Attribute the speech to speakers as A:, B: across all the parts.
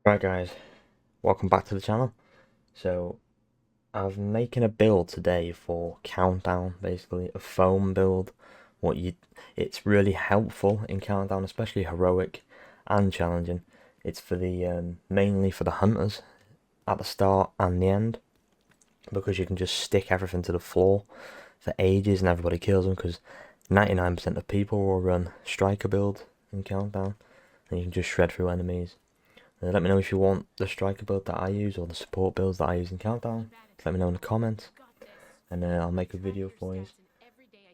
A: Right guys, welcome back to the channel. So I'm making a build today for Countdown, basically a foam build. It's really helpful in Countdown, especially heroic and challenging. It's for the mainly for the hunters at the start and the end, because you can just stick everything to the floor for ages and everybody kills them, because 99% of people will run striker build in Countdown and you can just shred through enemies. Let me know if you want the striker build that I use or the support builds that I use in Countdown. Let me know in the comments and I'll make a video for you.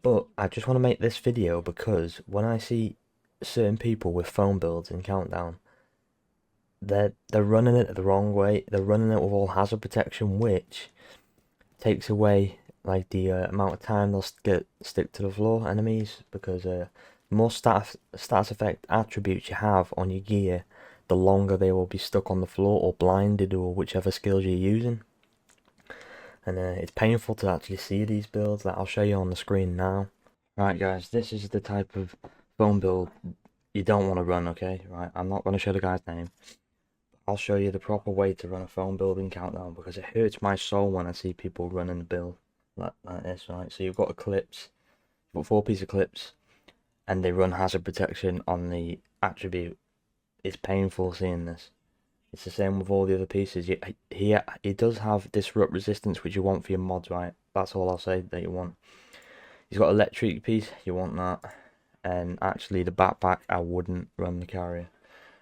A: But I just want to make this video because when I see certain people with foam builds in Countdown, they're running it the wrong way. They're running it with all hazard protection, which takes away like the amount of time they'll stick to the floor enemies, because more status effect attributes you have on your gear, the longer they will be stuck on the floor or blinded or whichever skills you're using. And it's painful to actually see these builds that I'll show you on the screen now. Right guys, this is the type of foam build you don't want to run, okay? Right, I'm not going to show the guy's name. I'll show you the proper way to run a foam build in Countdown, because it hurts my soul when I see people running the build like this, right? So you've got Eclipse, you've got 4-piece Eclipse, and they run hazard protection on the attribute. It's painful seeing this. It's the same with all the other pieces. He does have disrupt resistance, which you want for your mods, right? That's all I'll say that you want. He's got electric piece, you want that. And actually the backpack, I wouldn't run the carrier.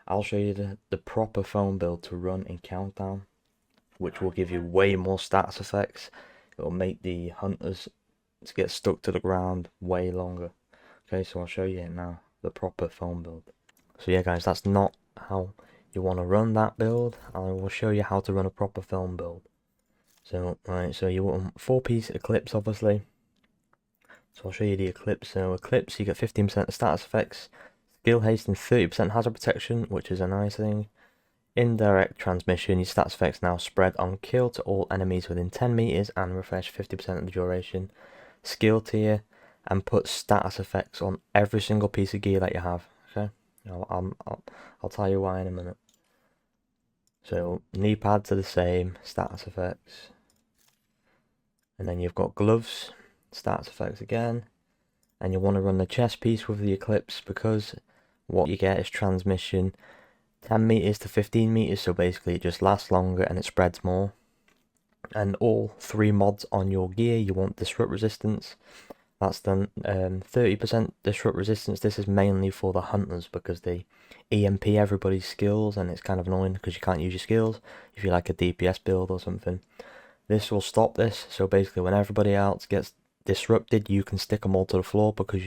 A: I'll show you the proper foam build to run in Countdown, which will give you way more stats effects. It will make the hunters to get stuck to the ground way longer. Okay, so I'll show you it now, the proper foam build. So yeah guys, that's not how you want to run that build. I will show you how to run a proper foam build. So right, so you want 4-piece Eclipse, obviously. So I'll show you the Eclipse. So Eclipse, you get 15% status effects, skill haste and 30% hazard protection, which is a nice thing. Indirect transmission, your stats effects now spread on kill to all enemies within 10 meters and refresh 50% of the duration. Skill tier, and put status effects on every single piece of gear that you have. Okay, I'll tell you why in a minute. So knee pads are the same, status effects, and then you've got gloves, status effects again, and you want to run the chest piece with the Eclipse, because what you get is transmission 10 meters to 15 meters, so basically it just lasts longer and it spreads more. And all 3 mods on your gear, you want disrupt resistance. That's done 30% disrupt resistance. This is mainly for the hunters because they EMP everybody's skills, and it's kind of annoying because you can't use your skills if you like a DPS build or something. This will stop this, so basically when everybody else gets disrupted, you can stick them all to the floor, because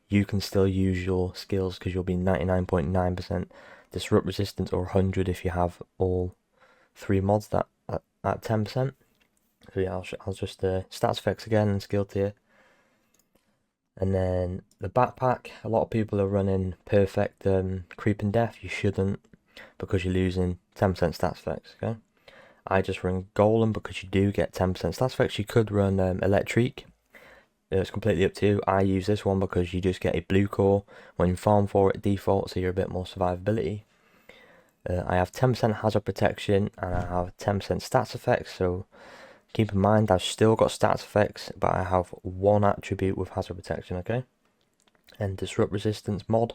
A: you can still use your skills, because you'll be 99.9% disrupt resistance, or 100 if you have all 3 mods that at 10%. So yeah, I'll just stats effects again and skill tier. And then the backpack, a lot of people are running perfect creep and death. You shouldn't, because you're losing 10% stats effects. Okay, I just run golem because you do get 10% stats effects. You could run electric. It's completely up to you. I use this one because you just get a blue core when you farm for it default, so you're a bit more survivability. I have 10% hazard protection and I have 10% stats effects, so keep in mind I've still got stats effects, but I have one attribute with hazard protection, okay? And disrupt resistance mod,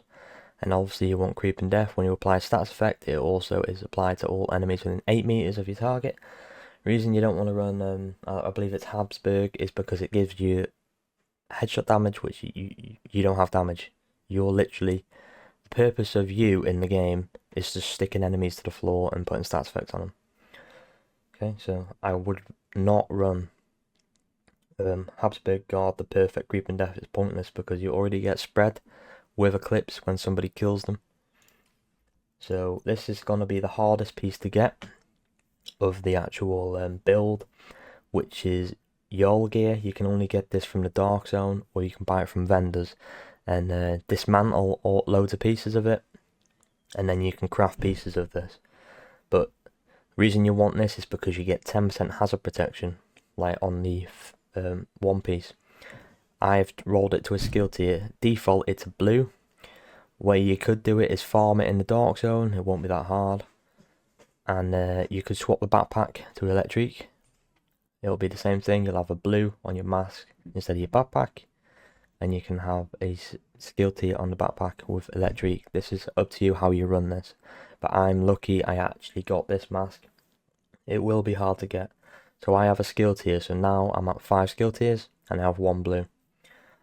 A: and obviously you want creep and death. When you apply stats effect, it also is applied to all enemies within 8 meters of your target. Reason you don't want to run, I believe it's Habsburg, is because it gives you headshot damage, which you don't have damage. You're literally, the purpose of you in the game is just sticking enemies to the floor and putting stats effects on them. Okay, so I would not run Habsburg Guard, the perfect creep and death. It's pointless because you already get spread with Eclipse when somebody kills them. So this is going to be the hardest piece to get of the actual build, which is Yaahl gear. You can only get this from the Dark Zone, or you can buy it from vendors and dismantle loads of pieces of it, and then you can craft pieces of this. But the reason you want this is because you get 10% hazard protection, like on the one piece. I've rolled it to a skill tier. Default it's a blue. Way you could do it is farm it in the Dark Zone. It won't be that hard. and you could swap the backpack to electric. It'll be the same thing. You'll have a blue on your mask instead of your backpack, and you can have a skill tier on the backpack with electric. This is up to you how you run this, but I'm lucky I actually got this mask. It will be hard to get, so I have a skill tier. So now I'm at 5 skill tiers and I have 1 blue.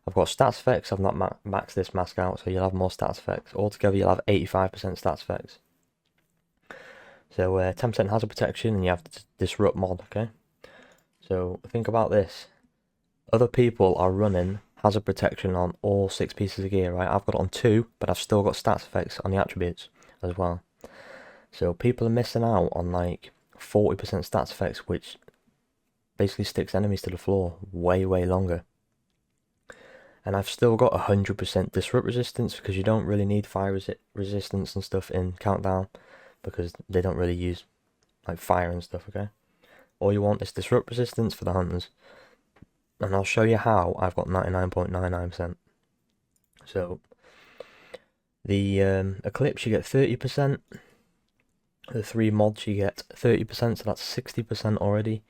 A: I've got stats effects. I've not maxed this mask out, so you'll have more stats effects. Altogether you'll have 85% stats effects. So 10% hazard protection, and you have the disrupt mod. Okay, so think about this. Other people are running hazard protection on all 6 pieces of gear, right? I've got it on 2, but I've still got stats effects on the attributes as well. So people are missing out on like 40% stats effects, which basically sticks enemies to the floor way longer. And I've still got 100% disrupt resistance, because you don't really need fire resistance and stuff in Countdown, because they don't really use like fire and stuff, okay? All you want is disrupt resistance for the hunters. And I'll show you how I've got 99.99%. So the Eclipse, you get 30%. The 3 mods, you get 30%, so that's 60% already.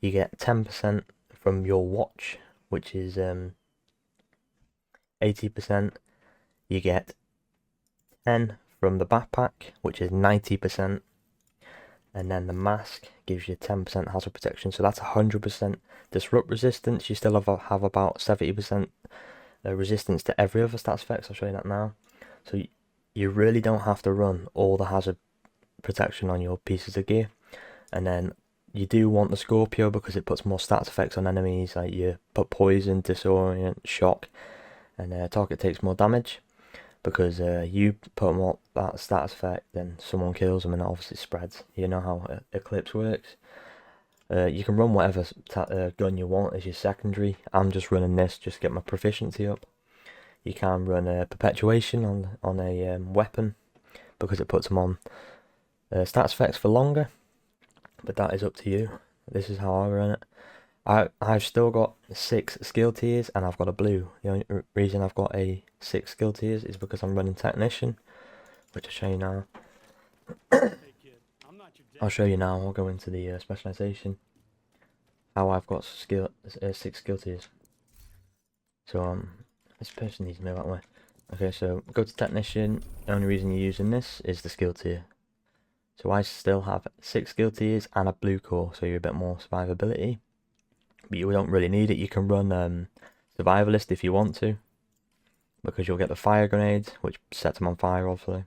A: You get 10% from your watch, which is 80%. You get 10 from the backpack, which is 90%. And then the mask gives you 10% hazard protection, so that's 100% disrupt resistance. You still have about 70% resistance to every other stats effects. I'll show you that now. So you really don't have to run all the hazard protection on your pieces of gear. And then you do want the Scorpio, because it puts more stats effects on enemies, like you put poison, disorient, shock, and target takes more damage. Because you put more that stats effect, then someone kills them and it obviously spreads. You know how Eclipse works. You can run whatever gun you want as your secondary. I'm just running this just to get my proficiency up. You can run perpetuation on a weapon, because it puts them on stats effects for longer. But that is up to you. This is how I run it. I've still got 6 skill tiers and I've got a blue. The only reason I've got a 6 skill tiers is because I'm running technician, which I'll show you now. I'll show you now. I'll go into the specialization. How I've got 6 skill tiers. So this person needs to move that way. Okay, so go to technician. The only reason you're using this is the skill tier. So I still have 6 skill tiers and a blue core, so you're a bit more survivability. But you don't really need it. You can run survivalist if you want to, because you'll get the fire grenades, which sets them on fire, obviously.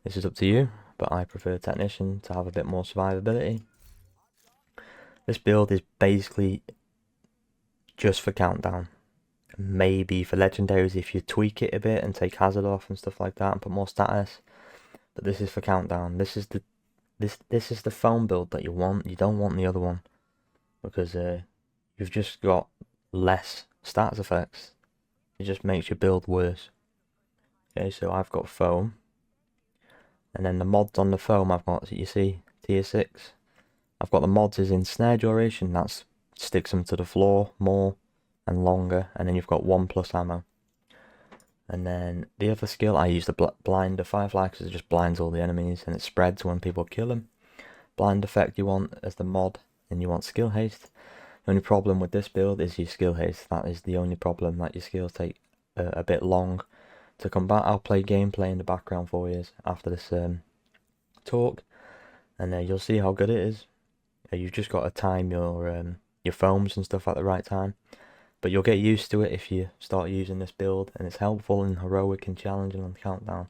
A: This is up to you, but I prefer technician to have a bit more survivability. This build is basically just for Countdown. Maybe for legendaries if you tweak it a bit and take hazard off and stuff like that and put more status. But this is for Countdown. This is the foam build that you want. You don't want the other one, because you've just got less stats effects. It just makes your build worse. Okay, so I've got foam, and then the mods on the foam I've got, you see, tier 6. I've got the mods is in snare duration, that sticks them to the floor more and longer, and then you've got 1+ ammo. And then the other skill, I use the blind firefly, because it just blinds all the enemies and it spreads when people kill them. Blind effect you want as the mod, and you want skill haste. The only problem with this build is your skill haste. That is the only problem, that your skills take a bit long to combat. I'll play gameplay in the background for you after this talk, and you'll see how good it is. You've just got to time your foams and stuff at the right time. But you'll get used to it if you start using this build, and it's helpful in heroic and challenging on Countdown,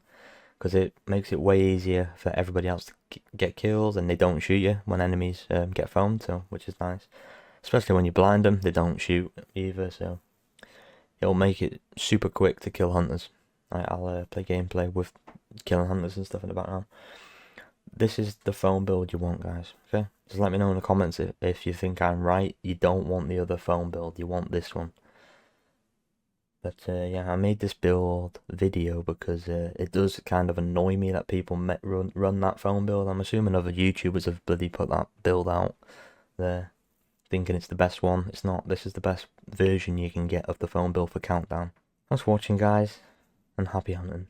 A: because it makes it way easier for everybody else to get kills, and they don't shoot you when enemies get foamed, so which is nice. Especially when you blind them, they don't shoot either, so it'll make it super quick to kill hunters. I'll play gameplay with killing hunters and stuff in the background. This is the foam build you want, guys, okay? Just let me know in the comments if you think I'm right. You don't want the other foam build, you want this one. But yeah, I made this build video because it does kind of annoy me that people run that foam build. I'm assuming other YouTubers have bloody put that build out there, thinking it's the best one. It's not. This is the best version you can get of the foam build for Countdown. Thanks for watching, guys, and happy hunting.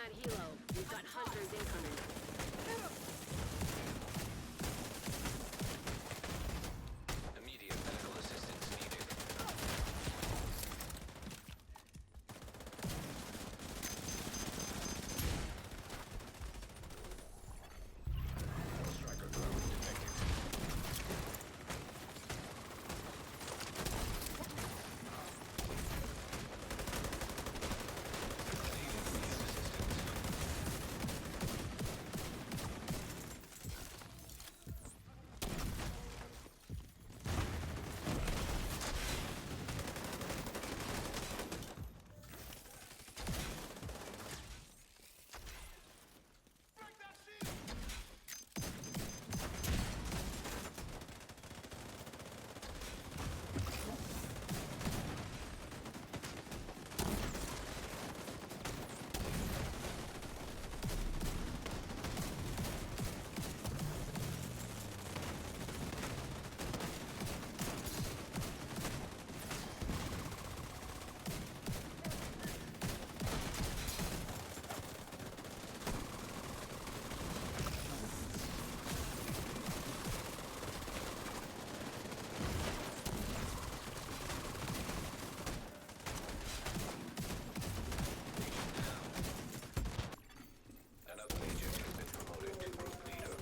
B: that helo. We've got hunters incoming.
C: Immediate medical assistance needed. Striker drone detected. Another agent has been promoted to group leader.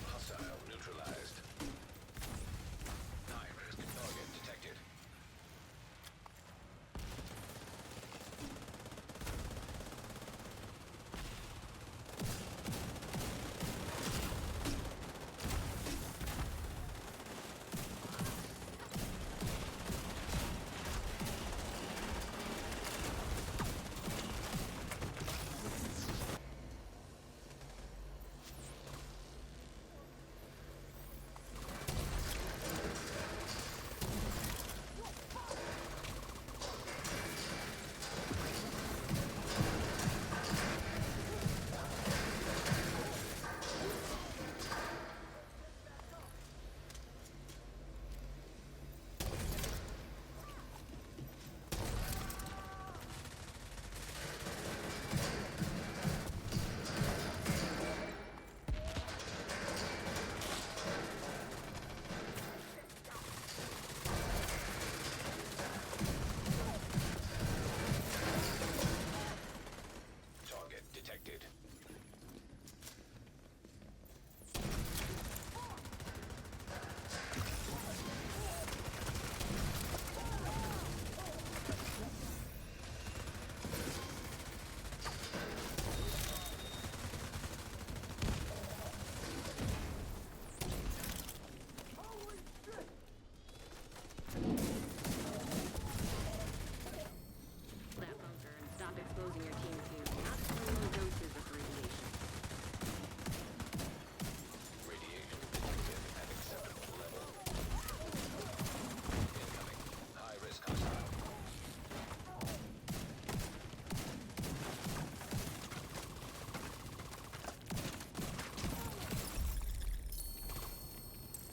C: Hostile neutralized. High-risk target detected. Target detected.
B: That bunker and stop exposing your team's